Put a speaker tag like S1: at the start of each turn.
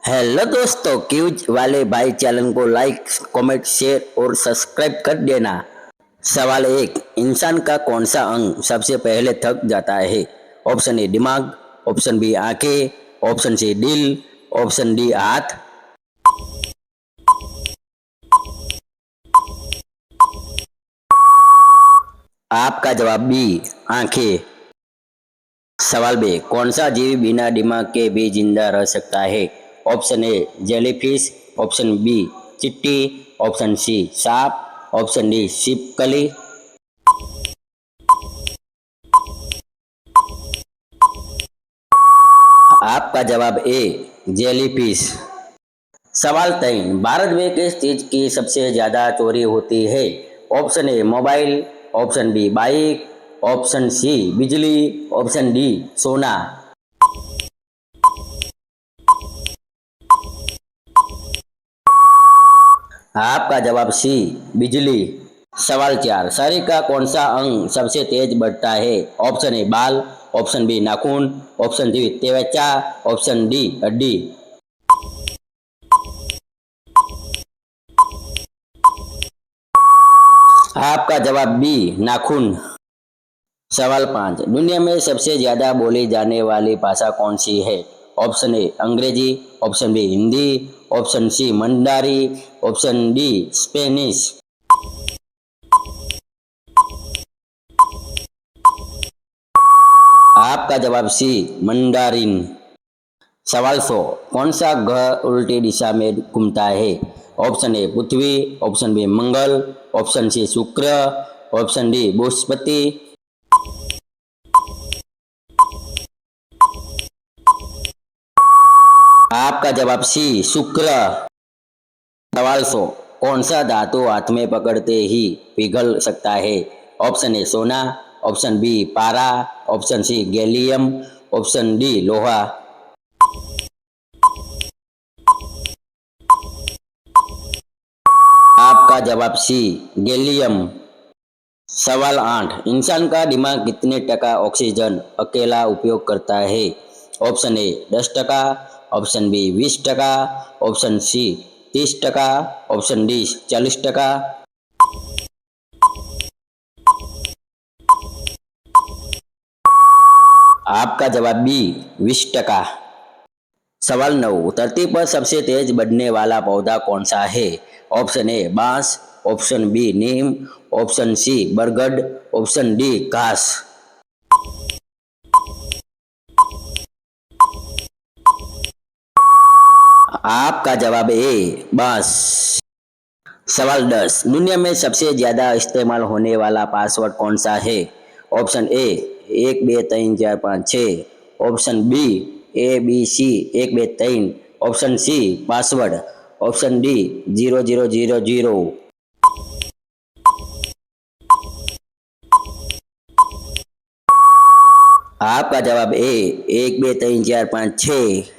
S1: Hello दोस्तों, cues वाले भाई चैनल को लाइक, कमेंट, शेयर और सब्सक्राइब कर देना। सवाल एक, इंसान का कौन सा अंग सबसे पहले थक जाता है? ऑप्शन ए दिमाग, ऑप्शन बी आंखें, ऑप्शन सी दिल, ऑप्शन डी हाथ। आपका जवाब बी आंखें। सवाल बे, कौन सा जीव बिना दिमाग के भी जिंदा रह सकता है? Option A jellyfish, option B चिट्टी, ऑप्शन सी सांप, ऑप्शन डी छिपकली। आपका जवाब ए जेलीफिश। सवाल 3, भारत में किस चीज की सबसे ज्यादा चोरी होती है? Option A mobile, option B bike, option C बिजली, ऑप्शन डी सोना। आपका जवाब सी बिजली। सवाल 4, शरीर का कौन सा अंग सबसे तेज बढ़ता है? ऑप्शन ए बाल, ऑप्शन बी नाखून, ऑप्शन सी त्वचा, ऑप्शन डी हड्डी। आपका जवाब बी नाखून। सवाल 5, दुनिया में सबसे ज्यादा बोली जाने वाली भाषा कौन सी है? Option A Angrezi, option B Hindi, option C Mandarin, option D Spanish. आपका जवाब सी मंडारिन। सवाल 100, कौन सा ग्रह उल्टी दिशा में घूमता है? Option A Prithvi, option B Mangal, option C Shukra, option D Brihaspati. आपका जवाब सी शुक्र। सवाल 100, कौन सा धातु हाथ में पकड़ते ही पिघल सकता है? ऑप्शन ए सोना, ऑप्शन बी पारा, option C gallium, option D लोहा। आपका जवाब सी गैलियम। सवाल 8, इंसान का दिमाग कितने टका ऑक्सीजन अकेला उपयोग करता है? Option A 10%, option B 20%, option C 30%, option D 40%। आपका जवाब बी 20%। सवाल 9, धरती पर सबसे तेज बढ़ने वाला पौधा कौन सा है? ऑप्शन ए बांस, ऑप्शन बी नीम, ऑप्शन सी बरगद, ऑप्शन डी घास। आपका जवाब ए बांस। सवाल 10, दुनिया में सबसे ज्यादा इस्तेमाल होने वाला पासवर्ड कौन सा है? Option A 1 2 3 4 5 6, option B ABC 1 2 3, option C password, option D 0000। आपका जवाब ए 1 2 3 4 5 6।